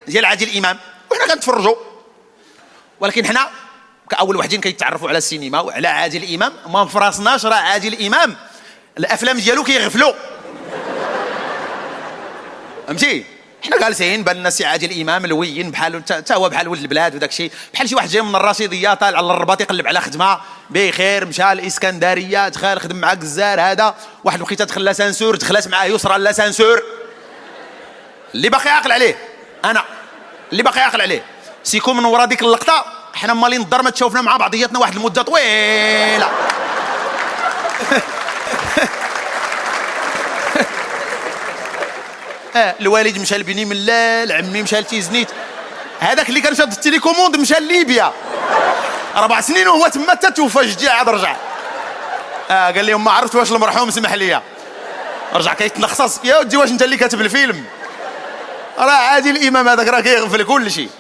ديال عادل امام وحنا كنتفرجوا، ولكن حنا كاول وحدين كيتعرفوا على السينما وعلى عادل امام ما فراسناش راه عادل امام الافلام ديالو كيغفلوا، فهمتي؟ حنا جالسين بان الناس عادل امام لوين بحال حتى هو بحال ولد البلاد وداك الشيء، بحال شي واحد جاي من الرشيديه طالع على الرباط يقلب على خدمه بخير، مشى الاسكندريه دخل خدم مع جزار، هذا واحد الوقيته دخل لاسانسور دخلت معاه يسرى لاسانسور. اللي باقي عاقل عليه انا، اللي باقي عاقل عليه سيكون من ورا ديك اللقطه حنا مالين الدار ما تشوفنا مع بعضياتنا واحد المده طويله. الوالد مشى لبني ملال، عمي مشى لتيزنيت، هذاك اللي كان شاد التليكوموند مشى لليبيا 4 سنين وهو تما حتى توفى، جدي عاد رجع. قال لهم ما عرفت واش المرحوم سمح لي، رجع كيتنخصص. يا ودي واش انت اللي كاتب الفيلم؟ راه عادل امام هذاك راه كيغفل كل شيء.